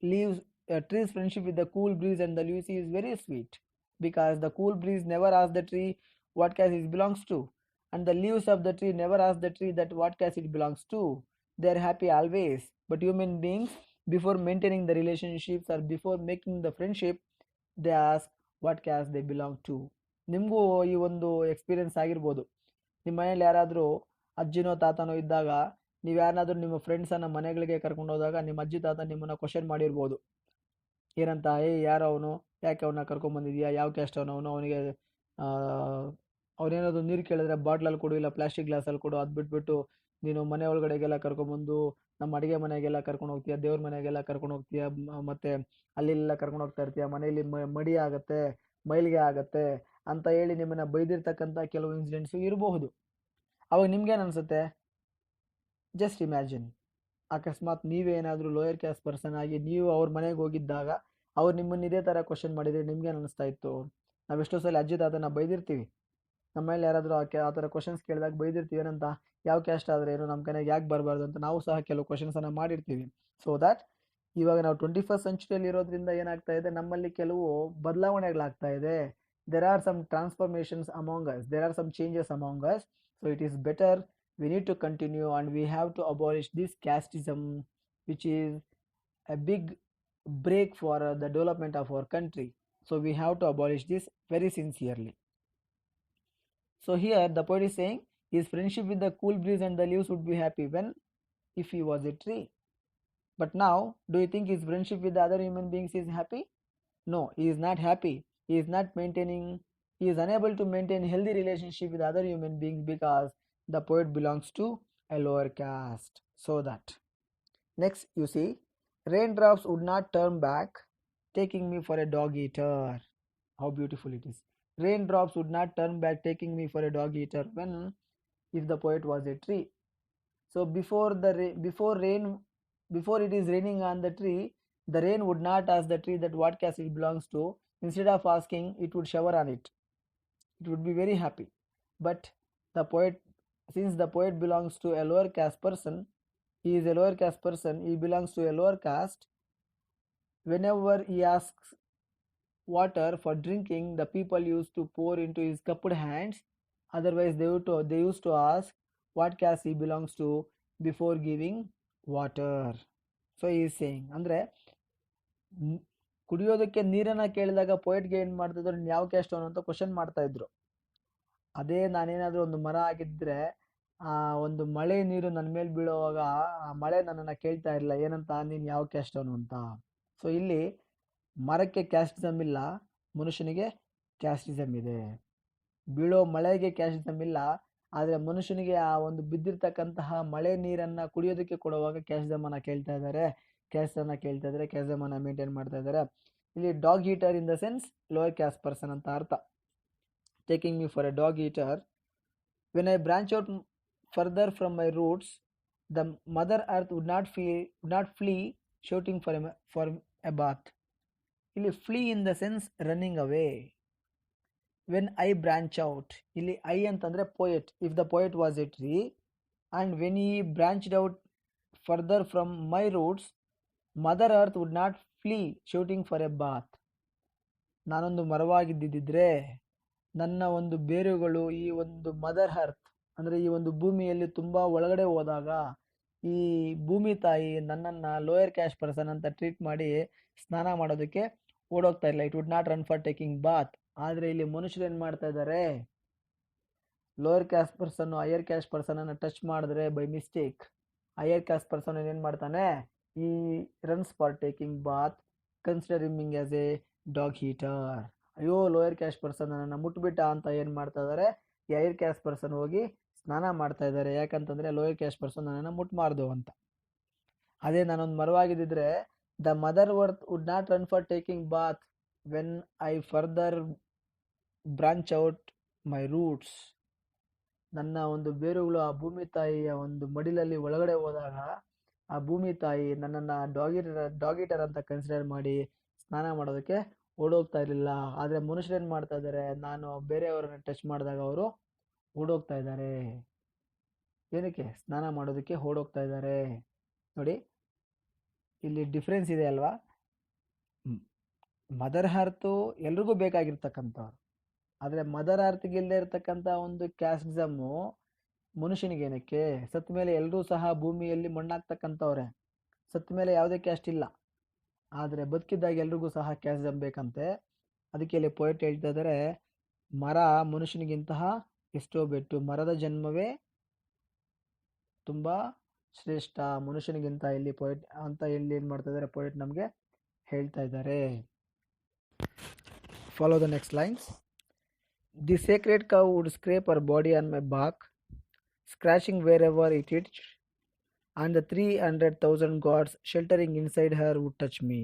tree's friendship with the cool breeze and the Lucy is very sweet, because the cool breeze never asks the tree what caste it belongs to, and the leaves of the tree never ask the tree that what caste it belongs to. They are happy always. But human beings, before maintaining the relationships or before making the friendship, they ask what caste they belong to. ನಿಮಗೂ ಈ ಒಂದು experience ಆಗಿರ್ಬೋದು. ನಿಮ್ಮ ಮನೇಲಿ ಯಾರಾದರೂ ಅಜ್ಜಿನೋ ತಾತನೋ ಇದ್ದಾಗ, ನೀವು ಯಾರನ್ನಾದ್ರೂ ನಿಮ್ಮ ಫ್ರೆಂಡ್ಸನ್ನು ಮನೆಗಳಿಗೆ ಕರ್ಕೊಂಡು ಹೋದಾಗ ನಿಮ್ಮ ಅಜ್ಜಿ ತಾತ ನಿಮ್ಮನ್ನು ಕ್ವಶನ್ ಮಾಡಿರ್ಬೋದು. ಏನಂತ, ಯಾರು ಅವನು, ಯಾಕೆ ಅವನ್ನ ಕರ್ಕೊಂಬಂದಿದ್ಯಾ, ಯಾವ ಕ್ಯಾಸ್ಟ್ ಅವನು, ಅವನಿಗೆ ಅವನೇನಾದ್ರು ನೀರು ಕೇಳಿದ್ರೆ ಬಾಟ್ಲಲ್ಲಿ ಕೊಡು ಇಲ್ಲ ಪ್ಲಾಸ್ಟಿಕ್ ಗ್ಲಾಸಲ್ಲಿ ಕೊಡು, ಅದು ಬಿಟ್ಬಿಟ್ಟು ನೀನು ಮನೆ ಒಳಗಡೆಗೆಲ್ಲ ಕರ್ಕೊಂಬಂದು ನಮ್ಮ ಅಡುಗೆ ಮನೆಗೆಲ್ಲ ಕರ್ಕೊಂಡು ಹೋಗ್ತೀಯ, ದೇವ್ರ ಮನೆಗೆಲ್ಲ ಕರ್ಕೊಂಡು ಹೋಗ್ತೀಯ, ಮತ್ತೆ ಅಲ್ಲೆಲ್ಲ ಕರ್ಕೊಂಡು ಹೋಗ್ತಾ ಇರ್ತೀಯ, ಮನೆಯಲ್ಲಿ ಮಡಿ ಆಗುತ್ತೆ, ಮೈಲಿಗೆ ಆಗುತ್ತೆ ಅಂತ ಹೇಳಿ ನಿಮ್ಮನ್ನ ಬೈದಿರ್ತಕ್ಕಂಥ ಕೆಲವು ಇನ್ಸಿಡೆಂಟ್ಸು ಇರಬಹುದು. ಅವಾಗ ನಿಮ್ಗೇನು ಅನ್ಸುತ್ತೆ? ಜಸ್ಟ್ ಇಮ್ಯಾಜಿನ್, ಅಕಸ್ಮಾತ್ ನೀವೇನಾದರೂ ಲೋಯರ್ ಕ್ಯಾಸ್ಟ್ ಪರ್ಸನ್ ಆಗಿ ನೀವು ಅವ್ರ ಮನೆಗೆ ಹೋಗಿದ್ದಾಗ ಅವ್ರು ನಿಮ್ಮನ್ನು ಇದೇ ಥರ ಕ್ವಶನ್ ಮಾಡಿದರೆ ನಿಮ್ಗೇನು ಅನಿಸ್ತಾ ಇತ್ತು? ನಾವೆಷ್ಟೋ ಸಲ ಅಜ್ಜಿ ತಾತನ ಬೈದಿರ್ತೀವಿ. ನಮ್ಮ ಮನೇಲಿ ಯಾರಾದರೂ ಆ ಥರ ಕ್ವಶನ್ಸ್ ಕೇಳಿದಾಗ ಬೈದಿರ್ತೀವಿ. ಏನಂತ, ಯಾವ ಕ್ಯಾಸ್ಟ್ ಆದರೆ ಏನು, ನಮ್ಮ ಕನೆಗೆ ಯಾಕೆ ಬರಬಾರ್ದು ಅಂತ ನಾವು ಸಹ ಕೆಲವು ಕ್ವಶನ್ಸನ್ನು ಮಾಡಿರ್ತೀವಿ. ಸೊ ದ್ಯಾಟ್ ಇವಾಗ ನಾವು 21st ಸೆಂಚುರಿಯಲ್ಲಿ ಇರೋದ್ರಿಂದ ಏನಾಗ್ತಾ ಇದೆ, ನಮ್ಮಲ್ಲಿ ಕೆಲವು ಬದಲಾವಣೆಗಳಾಗ್ತಾ ಇದೆ. there are some transformations among us, there are some changes among us. So it is better, we need to continue and we have to abolish this casteism, which is a big break for the development of our country. So we have to abolish this very sincerely. So here the poet is saying his friendship with the cool breeze and the leaves would be happy when, if he was a tree. But now, do you think his friendship with the other human beings is happy? No, he is not happy. He is unable to maintain healthy relationship with other human beings because the poet belongs to a lower caste. So that. Next, you see, raindrops would not turn back, taking me for a dog eater. How beautiful it is. Raindrops would not turn back, taking me for a dog eater when, if the poet was a tree. So before it is raining on the tree, the rain would not ask the tree that what caste it belongs to. Instead of asking, it would shower on it. It would be very happy. But the poet, since the poet belongs to a lower caste person, he is a lower caste person, he belongs to a lower caste. Whenever he asks water for drinking, the people used to pour into his cupped hands. Otherwise they used to ask what caste he belongs to before giving water. So he is saying, ಅಂದರೆ ಕುಡಿಯೋದಕ್ಕೆ ನೀರನ್ನು ಕೇಳಿದಾಗ ಪೋಯಿಟ್ಗೆ ಏನು ಮಾಡ್ತಿದ್ರು, ಯಾವ caste ಅವನು ಅಂತ question ಮಾಡ್ತಾ ಇದ್ರು. ಅದೇ ನಾನೇನಾದರೂ ಒಂದು ಮರ ಆಗಿದ್ದರೆ ಒಂದು ಮಳೆ ನೀರು ನನ್ನ ಮೇಲೆ ಬೀಳುವಾಗ ಆ ಮಳೆ ನನ್ನನ್ನು ಕೇಳ್ತಾ ಇರಲಿಲ್ಲ, ಏನಂತ, ನೀನು ಯಾವ ಕ್ಯಾಸ್ಟ್ ಅವನು ಅಂತ. ಸೊ ಇಲ್ಲಿ ಮರಕ್ಕೆ ಕ್ಯಾಸ್ಟಿಸಮ್ ಇಲ್ಲ, ಮನುಷ್ಯನಿಗೆ ಕ್ಯಾಸ್ಟಿಸಮ್ ಇದೆ. ಬೀಳೋ ಮಳೆಗೆ ಕ್ಯಾಸ್ಟಿಸಮ್ ಇಲ್ಲ, ಆದರೆ ಮನುಷ್ಯನಿಗೆ ಆ ಒಂದು ಬಿದ್ದಿರ್ತಕ್ಕಂತಹ ಮಳೆ ನೀರನ್ನು ಕುಡಿಯೋದಕ್ಕೆ ಕೊಡುವಾಗ ಕ್ಯಾಸ್ಟಿಸಮನ್ನು ಕೇಳ್ತಾ ಇದ್ದಾರೆ, ಕ್ಯಾಸ್ಟನ್ನು ಕೇಳ್ತಾ ಇದ್ದಾರೆ, ಕ್ಯಾಸ್ಟಿಸಮನ್ನು ಮೇಂಟೈನ್ ಮಾಡ್ತಾ ಇದ್ದಾರೆ. ಇಲ್ಲಿ dog eater in the sense lower caste person ಅಂತ ಅರ್ಥ. Taking me for a dog eater when I branch out further from my roots the mother earth would not flee shouting for a bath. ಇಲ್ಲಿ flee in the sense running away. When I branch out, ಇಲ್ಲಿ I ಅಂತಂದರೆ poet. If the poet was a tree and when he branched out further from my roots, mother earth would not flee shooting for a Baat. ನಾನೊಂದು ಮರವಾಗಿದ್ದಿದ್ದರೆ ನನ್ನ ಒಂದು ಬೇರುಗಳು ಈ ಒಂದು mother earth ಅಂದರೆ ಈ ಒಂದು ಭೂಮಿಯಲ್ಲಿ ತುಂಬ ಒಳಗಡೆ ಹೋದಾಗ ಈ ಭೂಮಿ ತಾಯಿ ನನ್ನನ್ನು ಲೋಯರ್ ಕ್ಯಾಸ್ಟ್ ಪರ್ಸನ್ ಅಂತ ಟ್ರೀಟ್ ಮಾಡಿ ಸ್ನಾನ ಮಾಡೋದಕ್ಕೆ ಓಡೋಗ್ತಾ ಇಲ್ಲ. It would not run for taking Baat. ಆದರೆ ಇಲ್ಲಿ ಮನುಷ್ಯರು ಏನು ಮಾಡ್ತಾ ಇದ್ದಾರೆ, ಲೋಯರ್ ಕ್ಯಾಸ್ಟ್ ಪರ್ಸನ್ನು ಹೈಯರ್ ಕ್ಯಾಸ್ಟ್ ಪರ್ಸನನ್ನು ಟಚ್ ಮಾಡಿದ್ರೆ by mistake, higher caste person ಏನು ಮಾಡ್ತಾನೆ, ಈ runs for taking Baat considering as A dog heater. ಅಯ್ಯೋ ಲೋಯರ್ ಕ್ಯಾಸ್ಟ್ ಪರ್ಸನ್ ನನ್ನನ್ನು ಮುಟ್ಬಿಟ್ಟ ಅಂತ ಏನು ಮಾಡ್ತಾ ಇದ್ದಾರೆ, ಈ ಹೈಯರ್ ಕ್ಯಾಸ್ಟ್ ಪರ್ಸನ್ ಹೋಗಿ ಸ್ನಾನ ಮಾಡ್ತಾ ಇದ್ದಾರೆ. ಯಾಕಂತಂದರೆ ಲೋಯರ್ ಕ್ಯಾಸ್ಟ್ ಪರ್ಸನ್ ನನ್ನನ್ನು ಮುಟ್ಮಾರ್ದು ಅಂತ. ಅದೇ ನಾನೊಂದು ಮರವಾಗಿದ್ದಿದ್ರೆ the mother earth would not run for taking bath when I further branch out my roots. ನನ್ನ ಒಂದು ಬೇರುಗಳು ಆ ಭೂಮಿ ತಾಯಿಯ ಒಂದು ಮಡಿಲಲ್ಲಿ ಒಳಗಡೆ ಹೋದಾಗ ಆ ಭೂಮಿ ತಾಯಿ ನನ್ನನ್ನು ಡಾಗಿಟರ್ ಅಂತ ಕನ್ಸಿಡರ್ ಮಾಡಿ ಸ್ನಾನ ಮಾಡೋದಕ್ಕೆ ಓಡೋಗ್ತಾ ಇರಲಿಲ್ಲ. ಆದರೆ ಮನುಷ್ಯರು ಏನು ಮಾಡ್ತಾ ಇದ್ದಾರೆ, ನಾನು ಬೇರೆಯವರನ್ನ ಟಚ್ ಮಾಡಿದಾಗ ಅವರು ಓಡೋಗ್ತಾ ಇದ್ದಾರೆ. ಏನಕ್ಕೆ? ಸ್ನಾನ ಮಾಡೋದಕ್ಕೆ ಓಡೋಗ್ತಾ ಇದ್ದಾರೆ. ನೋಡಿ ಇಲ್ಲಿ ಡಿಫ್ರೆನ್ಸ್ ಇದೆ ಅಲ್ವಾ. ಮದರ್ ಅರ್ತು ಎಲ್ರಿಗೂ ಬೇಕಾಗಿರ್ತಕ್ಕಂಥವ್ರು. ಆದರೆ ಮದರ್ ಅರ್ತ್ಗೆ ಇಲ್ಲದೆ ಇರತಕ್ಕಂಥ ಒಂದು ಕ್ಯಾಸ್ಟಿಸಮ್ಮು ಮನುಷ್ಯನಿಗೇನಕ್ಕೆ? ಸತ್ತ ಮೇಲೆ ಎಲ್ಲರೂ ಸಹ ಭೂಮಿಯಲ್ಲಿ ಮಣ್ಣಾಗ್ತಕ್ಕಂಥವ್ರೆ, ಸತ್ತ ಮೇಲೆ ಯಾವುದೇ ಕ್ಯಾಸ್ಟ್ ಇಲ್ಲ. ಆದರೆ ಬದುಕಿದ್ದಾಗ ಎಲ್ರಿಗೂ ಸಹ ಕ್ಯಾಸ್ಟಿಸಮ್ ಬೇಕಂತೆ. ಅದಕ್ಕೆ ಇಲ್ಲಿ ಪೊಯೆಟ್ ಹೇಳ್ತಾ ಇದ್ದಾರೆ, ಮರ ಮನುಷ್ಯನಿಗಿಂತಹ ಎಷ್ಟೋ ಬೆಟ್ಟು, ಮರದ ಜನ್ಮವೇ ತುಂಬ ಶ್ರೇಷ್ಠ ಮನುಷ್ಯನಿಗಿಂತ ಇಲ್ಲಿ ಪೊಯೆಟ್ ಅಂತ ಇಲ್ಲಿ ಏನು ಮಾಡ್ತಾ ಇದ್ದಾರೆ ಪೊಯೆಟ್ ನಮಗೆ ಹೇಳ್ತಾ ಇದ್ದಾರೆ. Follow the next lines. The sacred cow would scrape our body on my bark, scratching wherever it itched, and the 300,000 gods sheltering inside her would touch me.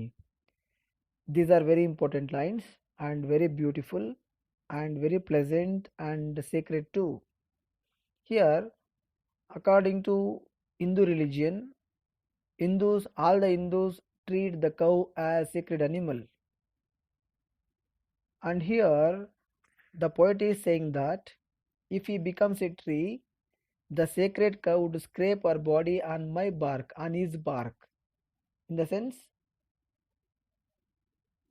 These are very important lines and very beautiful and very pleasant and sacred too. Here, according to Hindu religion, all the Hindus treat the cow as sacred animal. And here, the poet is saying that if he becomes a tree, the sacred cow would scrape her body on my bark, on his bark. In the sense,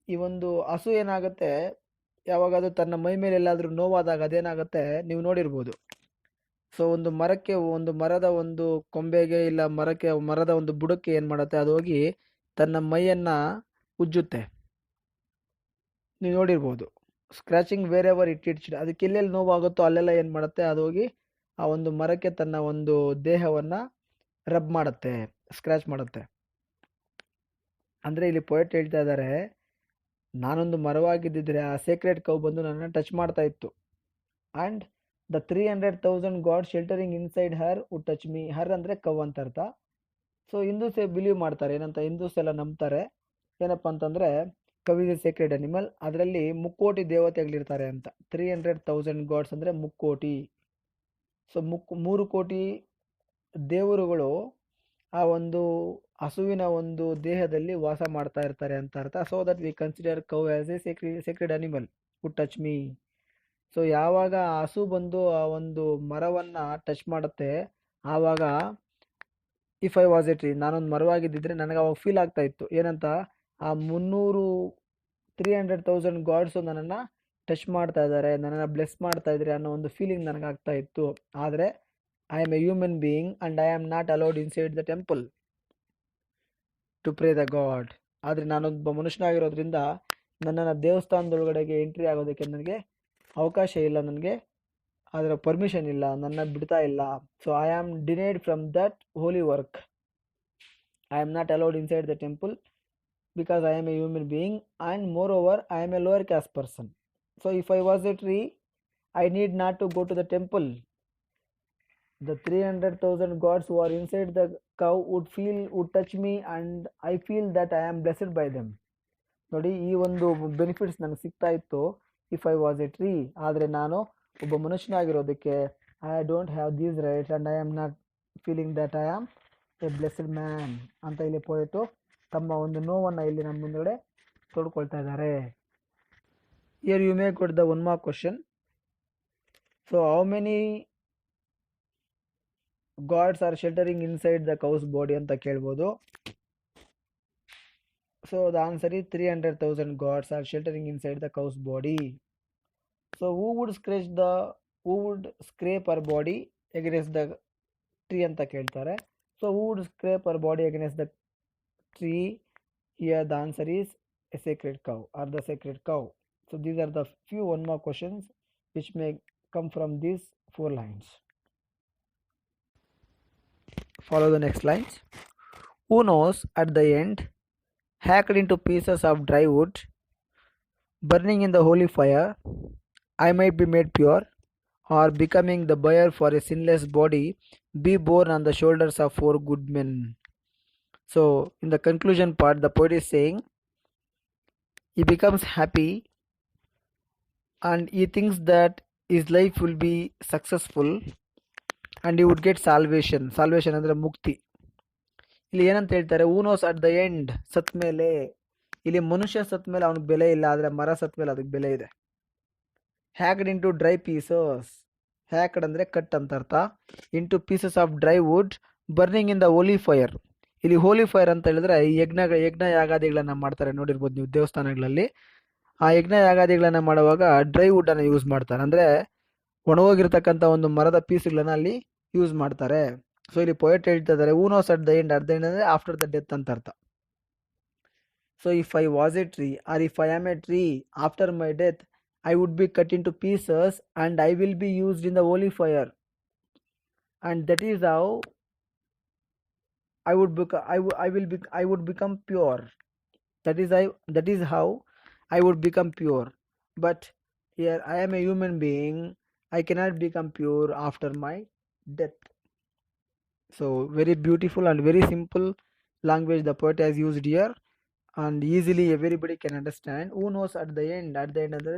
ಈ ಒಂದು ಹಸು ಏನಾಗುತ್ತೆ, ಯಾವಾಗ ಅದು ತನ್ನ ಮೈ ಮೇಲೆ ಎಲ್ಲಾದರೂ ನೋವಾದಾಗ ಅದೇನಾಗುತ್ತೆ ನೀವು ನೋಡಿರ್ಬೋದು. ಸೊ ಒಂದು ಮರಕ್ಕೆ, ಒಂದು ಮರದ ಒಂದು ಕೊಂಬೆಗೆ ಇಲ್ಲ ಮರದ ಒಂದು ಬುಡಕ್ಕೆ ಏನು ಮಾಡುತ್ತೆ, ಅದು ಹೋಗಿ ತನ್ನ ಮೈಯನ್ನು ಉಜ್ಜುತ್ತೆ, ನೀವು ನೋಡಿರ್ಬೋದು. ಸ್ಕ್ರ್ಯಾಚಿಂಗ್ ವೇರ್ ಎವರ್ ಇಟ್ ಇಟ್ಸ್ಡ್, ಅದಕ್ಕೆ ಎಲ್ಲೆಲ್ಲಿ ನೋವಾಗುತ್ತೋ ಅಲ್ಲೆಲ್ಲ ಏನು ಮಾಡುತ್ತೆ, ಅದು ಹೋಗಿ ಆ ಒಂದು ಮರಕ್ಕೆ ತನ್ನ ಒಂದು ದೇಹವನ್ನು ರಬ್ ಮಾಡುತ್ತೆ, ಸ್ಕ್ರ್ಯಾಚ್ ಮಾಡುತ್ತೆ. ಅಂದರೆ ಇಲ್ಲಿ ಪೊಯೆಟ್ ಹೇಳ್ತಾ ಇದ್ದಾರೆ, ನಾನೊಂದು ಮರವಾಗಿದ್ದಿದ್ರೆ ಆ ಸೇಕ್ರೆಡ್ ಕೌ ಬಂದು ನನ್ನ ಟಚ್ ಮಾಡ್ತಾ ಇತ್ತು. And the 300,000 god sheltering inside her would touch me. Her ಅಂದರೆ ಕೌ ಅಂತ ಅರ್ಥ. ಸೊ ಹಿಂದೂಸ್ ಬಿಲೀವ್ ಮಾಡ್ತಾರೆ, ಏನಂತ ಹಿಂದೂಸ್ ಎಲ್ಲ ನಂಬ್ತಾರೆ, ಏನಪ್ಪ ಅಂತಂದರೆ cow is A sacred animal, ಅದರಲ್ಲಿ ಮುಕ್ಕೋಟಿ ದೇವತೆಗಳಿರ್ತಾರೆ ಅಂತ. 300,000 ಗಾಡ್ಸ್ ಅಂದರೆ ಮುಕ್ಕೋಟಿ. ಸೊ 3 ಕೋಟಿ ದೇವರುಗಳು ಆ ಒಂದು ಹಸುವಿನ ಒಂದು ದೇಹದಲ್ಲಿ ವಾಸ ಮಾಡ್ತಾ ಇರ್ತಾರೆ ಅಂತ ಅರ್ಥ. So that we consider cow as a sacred animal would touch me. So ಯಾವಾಗ ಆ ಹಸು ಬಂದು ಆ ಒಂದು ಮರವನ್ನು ಟಚ್ ಮಾಡುತ್ತೆ, ಆವಾಗ if I was a tree, ನಾನೊಂದು ಮರವಾಗಿದ್ದಿದ್ರೆ ನನಗೆ ಅವಾಗ ಫೀಲ್ ಆಗ್ತಾ ಇತ್ತು, ಏನಂತ, ಆ 300,000 ಗಾಡ್ಸು ನನ್ನನ್ನು ಟಚ್ ಮಾಡ್ತಾ ಇದ್ದಾರೆ, ನನ್ನನ್ನು ಬ್ಲೆಸ್ ಮಾಡ್ತಾ ಇದ್ದಾರೆ ಅನ್ನೋ ಒಂದು ಫೀಲಿಂಗ್ ನನಗಾಗ್ತಾ ಇತ್ತು. ಆದರೆ I am a human being and I am not allowed inside the temple to pray the god. ಆದರೆ ನಾನೊಬ್ಬ ಮನುಷ್ಯನಾಗಿರೋದ್ರಿಂದ ನನ್ನನ್ನು ದೇವಸ್ಥಾನದೊಳಗಡೆಗೆ ಎಂಟ್ರಿ ಆಗೋದಕ್ಕೆ ನನಗೆ ಅವಕಾಶ ಇಲ್ಲ, ನನಗೆ ಅದರ ಪರ್ಮಿಷನ್ ಇಲ್ಲ, ನನ್ನ ಬಿಡ್ತಾ ಇಲ್ಲ. So I am denied from that holy work. I am not allowed inside the temple because I am a human being and moreover I am a lower caste person. So if I was a tree, I need not to go to the temple. The 300,000 gods who are inside the cow would touch me and I feel that I am blessed by them. ನೋಡಿ, ಈ ಒಂದು benefits ನನಗೆ ಸಿಗ್ತಾ ಇತ್ತು if I was a tree. ಆದರೆ ನಾನು ಒಬ್ಬ ಮನುಷ್ಯನಾಗಿರೋದಕ್ಕೆ I don't have these rights and I am not feeling that I am a blessed man ಅಂತ ಇಲ್ಲಿ ಪೋಯೆಟು ತಮ್ಮ ಒಂದು ನೋವನ್ನು ಇಲ್ಲಿ ನಮ್ಮ ಮುಂದಗಡೆ ತೋಡ್ಕೊಳ್ತಾ ಇದ್ದಾರೆ. Here you may get the one mark question. So how many gods are sheltering inside the cow's body ಅಂತ ಕೇಳ್ಬೋದು. So the answer is 300,000 gods are sheltering inside the cow's body. So who would scrape her body against the tree ಅಂತ ಕೇಳ್ತಾರೆ. So who would scrape her body against the tree? Here the answer is a sacred cow or the sacred cow. So these are the few one more questions which may come from these 4 lines. Follow the next lines. Who knows, at the end, hacked into pieces of dry wood, burning in the holy fire, I might be made pure, or becoming the buyer for a sinless body, be borne on the shoulders of 4 good men. So in the conclusion part, the poet is saying he becomes happy and he thinks that his life will be successful and he would get salvation. Salvation ಅಂದರೆ ಮುಕ್ತಿ. ಇಲ್ಲಿ ಏನಂತ ಹೇಳ್ತಾರೆ, ಊನೋಸ್ at the end, ಸತ್ ಮೇಲೆ. ಇಲ್ಲಿ ಮನುಷ್ಯ ಸತ್ ಮೇಲೆ ಅವನಿಗೆ ಬೆಲೆ ಇಲ್ಲ, ಆದರೆ ಮರ ಸತ್ ಮೇಲೆ ಅದಕ್ಕೆ ಬೆಲೆ ಇದೆ. Hacked into dry pieces, hacked ಅಂದರೆ ಕಟ್ ಅಂತ ಅರ್ಥ, into pieces of dry wood, burning in the holy fire. ಇಲ್ಲಿ ಹೋಲಿ ಫೈರ್ ಅಂತ ಹೇಳಿದ್ರೆ ಈ ಯಜ್ಞ ಯಾಗಾದಿಗಳನ್ನ ಮಾಡ್ತಾರೆ ನೋಡಿರ್ಬೋದು ನೀವು ದೇವಸ್ಥಾನಗಳಲ್ಲಿ. ಆ ಯಜ್ಞ ಯಾಗಾದಿಗಳನ್ನ ಮಾಡುವಾಗ ಡ್ರೈ ವುಡ್ ಅನ್ನ ಯೂಸ್ ಮಾಡ್ತಾರೆ, ಅಂದ್ರೆ ಒಣಗೋಗಿರ್ತಕ್ಕಂಥ ಒಂದು ಮರದ ಪೀಸ್ಗಳನ್ನ ಅಲ್ಲಿ ಯೂಸ್ ಮಾಡ್ತಾರೆ. ಸೊ ಇಲ್ಲಿ ಪೊಯೆಟ್ ಹೇಳ್ತಾ ಇದ್ದಾರೆ who knows at the end ಅಂದ್ರೆ ಆಫ್ಟರ್ ದ ಡೆತ್ ಅಂತ ಅರ್ಥ. So if I was a tree or if I am a tree after my death I would be cut into pieces and I will be used in the holy fire, and that is how I would become pure. That is how I would become pure. But here I am a human being. I cannot become pure after my death. So very beautiful and very simple language the poet has used here, and easily everybody can understand. Who knows at the end ಅಂದ್ರೆ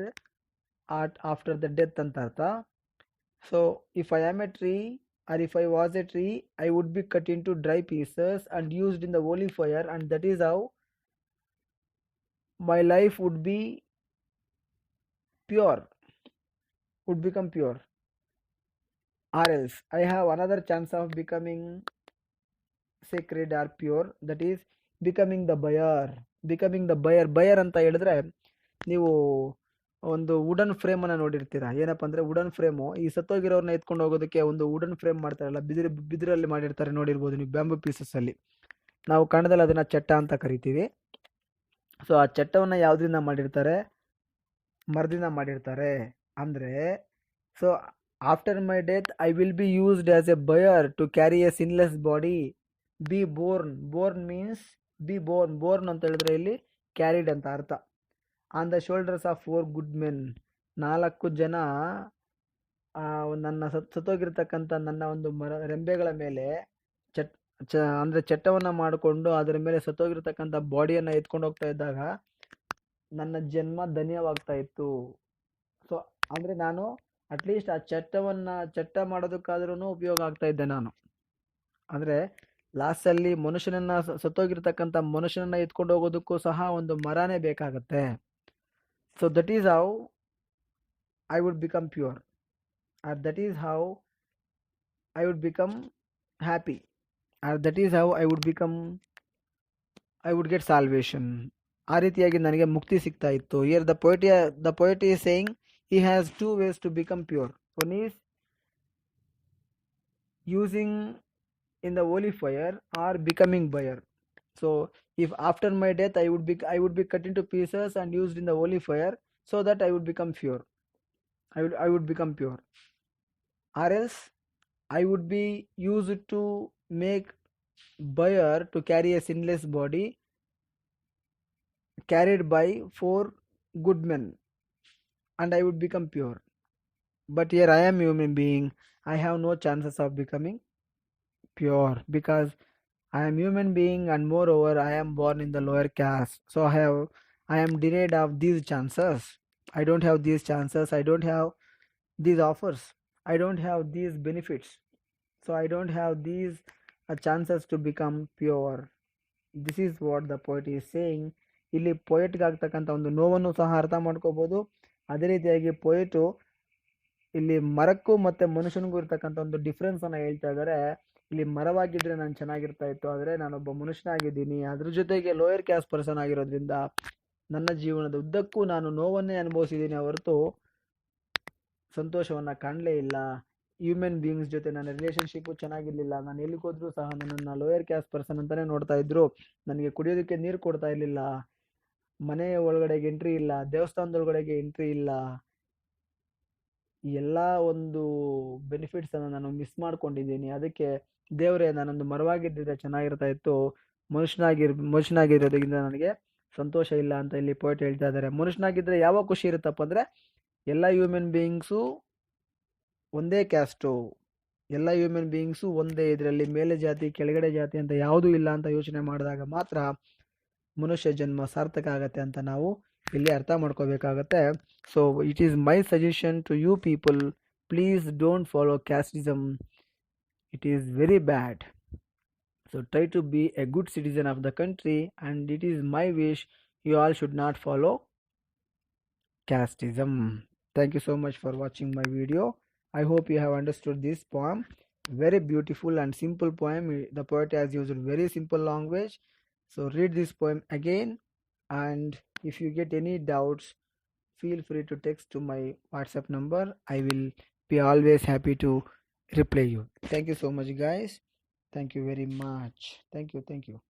after the death ಅಂತ ಅರ್ಥ. So if I am a tree or if I was a tree, I would be cut into dry pieces and used in the holy fire, and that is how my life would be pure, would become pure. Or else I have another chance of becoming sacred or pure, that is becoming the buyer ಅಂತ ಹೇಳಿದ್ರೆ ನೀವು ಒಂದು wooden frame ಅನ್ನ ನೋಡಿರ್ತೀರಾ. ಏನಪ್ಪಾ ಅಂದ್ರೆ wooden frame ಈ ಸತ್ತೋಗಿರೋರ್ನ ಎತ್ಕೊಂಡು ಹೋಗೋದಕ್ಕೆ ಒಂದು ವುಡನ್ ಫ್ರೇಮ್ ಮಾಡ್ತಾರಲ್ಲ, ಬಿದಿರಲ್ಲಿ ಮಾಡಿರ್ತಾರೆ ನೋಡಿರ್ಬೋದು ನೀವು, ಬ್ಯಾಂಬೂ ಪೀಸಸ್ ಅಲ್ಲಿ. ನಾವು ಕನ್ನಡದಲ್ಲಿ ಅದನ್ನ ಚಟ್ಟ ಅಂತ ಕರಿತೀವಿ. ಸೊ ಆ ಚಟ್ಟವನ್ನ ಯಾವ್ದ್ರಿಂದ ಮಾಡಿರ್ತಾರೆ? ಮರದಿಂದ ಮಾಡಿರ್ತಾರೆ. ಅಂದ್ರೆ so after my death I will be used as a bier to carry a sinless body. Be borne means be borne ಅಂತ ಹೇಳಿದ್ರೆ ಇಲ್ಲಿ ಕ್ಯಾರಿಡ್ ಅಂತ ಅರ್ಥ. On the shoulders of 4 good men, 4 ಜನ ನನ್ನ ಸತ್ತೋಗಿರ್ತಕ್ಕಂಥ ನನ್ನ ಒಂದು ರೆಂಬೆಗಳ ಮೇಲೆ ಅಂದ್ರೆ ಚಟ್ಟವನ್ನ ಮಾಡಿಕೊಂಡು ಅದರ ಮೇಲೆ ಸತ್ತೋಗಿರ್ತಕ್ಕಂಥ ಬಾಡಿಯನ್ನ ಎತ್ಕೊಂಡು ಹೋಗ್ತಾ ಇದ್ದಾಗ ನನ್ನ ಜನ್ಮ ಧನ್ಯವಾಗ್ತಾ ಇತ್ತು. ಸೊ ಅಂದ್ರೆ ನಾನು ಅಟ್ಲೀಸ್ಟ್ ಆ ಚಟ್ಟ ಮಾಡೋದಕ್ಕಾದ್ರೂ ಉಪಯೋಗ ಆಗ್ತಾ ಇದ್ದೆ ನಾನು. ಅಂದ್ರೆ ಲಾಸ್ಟ್ ಅಲ್ಲಿ ಸತ್ತೋಗಿರ್ತಕ್ಕಂಥ ಮನುಷ್ಯನನ್ನ ಎತ್ಕೊಂಡು ಹೋಗೋದಕ್ಕೂ ಸಹ ಒಂದು ಮರನೇ ಬೇಕಾಗತ್ತೆ. So that is how I would become pure, or that is how I would become happy, or that is how I would get salvation. ಆ ರೀತಿಯಾಗಿ ನನಗೆ ಮುಕ್ತಿ ಸಿಗ್ತಾ ಇತ್ತು. Here the poet is saying he has 2 ways to become pure. One is using in the holy fire or becoming buyer. So if after my death I would be cut into pieces and used in the holy fire, so that I would become pure. I would become pure. Or else I would be used to make buyer to carry a sinless body carried by 4 good men, and I would become pure. But here I am human being. I have no chances of becoming pure because I am human being, and moreover I am born in the lower caste. So I am denied of these chances. I don't have these chances. I don't have these offers. I don't have these benefits. So I don't have these chances to become pure. This is what the poet is saying. ಇಲ್ಲಿ ಪೊಯೆಟ್ಗೆ ಆಗ್ತಕ್ಕಂಥ ಒಂದು ನೋವನ್ನು ಸಹ ಅರ್ಥ ಮಾಡ್ಕೋಬಹುದು. ಅದೇ ರೀತಿಯಾಗಿ ಪೊಯೆಟು ಇಲ್ಲಿ ಮರಕ್ಕೂ ಮತ್ತೆ ಮನುಷ್ಯನಿಗೂ ಇರ್ತಕ್ಕಂಥ ಒಂದು ಡಿಫ್ರೆನ್ಸ್ ಅನ್ನ ಹೇಳ್ತಾ ಇದ್ದಾರೆ. ಇಲ್ಲಿ ಮರವಾಗಿದ್ರೆ ನಾನು ಚೆನ್ನಾಗಿರ್ತಾ ಇತ್ತು, ಆದ್ರೆ ನಾನೊಬ್ಬ ಮನುಷ್ಯನಾಗಿದ್ದೀನಿ, ಅದ್ರ ಜೊತೆಗೆ ಲೋಯರ್ ಕ್ಯಾಸ್ಟ್ ಪರ್ಸನ್ ಆಗಿರೋದ್ರಿಂದ ನನ್ನ ಜೀವನದ ಉದ್ದಕ್ಕೂ ನಾನು ನೋವನ್ನೇ ಅನುಭವಿಸಿದ್ದೀನಿ ಹೊರತು ಸಂತೋಷವನ್ನ ಕಾಣಲೇ ಇಲ್ಲ. ಹ್ಯೂಮನ್ ಬೀಯಿಂಗ್ಸ್ ಜೊತೆ ನನ್ನ ರಿಲೇಶನ್ಶಿಪ್ ಚೆನ್ನಾಗಿರ್ಲಿಲ್ಲ. ನಾನು ಎಲ್ಲಿಗೆ ಹೋದ್ರೂ ಸಹ ನನ್ನನ್ನು ಲೋಯರ್ ಕ್ಯಾಸ್ಟ್ ಪರ್ಸನ್ ಅಂತಾನೆ ನೋಡ್ತಾ ಇದ್ರು. ನನಗೆ ಕುಡಿಯೋದಕ್ಕೆ ನೀರು ಕೊಡ್ತಾ ಇರ್ಲಿಲ್ಲ, ಮನೆ ಒಳಗಡೆಗೆ ಎಂಟ್ರಿ ಇಲ್ಲ, ದೇವಸ್ಥಾನದೊಳಗಡೆಗೆ ಎಂಟ್ರಿ ಇಲ್ಲ. ಎಲ್ಲ ಒಂದು ಬೆನಿಫಿಟ್ಸ್ ಅನ್ನ ನಾನು ಮಿಸ್ ಮಾಡ್ಕೊಂಡಿದ್ದೀನಿ. ಅದಕ್ಕೆ ದೇವರೇ ನಾನೊಂದು ಮರವಾಗಿದ್ದಿದ್ರೆ ಚೆನ್ನಾಗಿರ್ತಾ ಇತ್ತು, ಮನುಷ್ಯನಾಗಿರೋದ್ರಿಂದ ನನಗೆ ಸಂತೋಷ ಇಲ್ಲ ಅಂತ ಇಲ್ಲಿ ಪೋಯಿಟ್ ಹೇಳ್ತಾ ಇದ್ದಾರೆ. ಮನುಷ್ಯನಾಗಿದ್ರೆ ಯಾವ ಖುಷಿ ಇರುತ್ತಪ್ಪ ಅಂದ್ರೆ ಎಲ್ಲ ಹ್ಯೂಮನ್ ಬೀಯಿಂಗ್ಸು ಒಂದೇ ಕ್ಯಾಸ್ಟು, ಎಲ್ಲ ಹ್ಯೂಮನ್ ಬೀಯಿಂಗ್ಸು ಒಂದೇ, ಇದರಲ್ಲಿ ಮೇಲೆ ಜಾತಿ ಕೆಳಗಡೆ ಜಾತಿ ಅಂತ ಯಾವುದೂ ಇಲ್ಲ ಅಂತ ಯೋಚನೆ ಮಾಡಿದಾಗ ಮಾತ್ರ ಮನುಷ್ಯ ಜನ್ಮ ಸಾರ್ಥಕ ಆಗತ್ತೆ ಅಂತ ನಾವು ಇಲ್ಲಿ ಅರ್ಥ ಮಾಡ್ಕೋಬೇಕಾಗತ್ತೆ. So it is my suggestion to you people, please don't follow casteism, it is very bad. So try to be a good citizen of the country, and it is my wish you all should not follow casteism. Thank you so much for watching my video. I hope you have understood this poem. Very beautiful and simple poem. The poet has used very simple language. So read this poem again, and if you get any doubts, feel free to text to my WhatsApp number. I will be always happy to reply you. Thank you so much, guys. Thank you very much. Thank you. Thank you.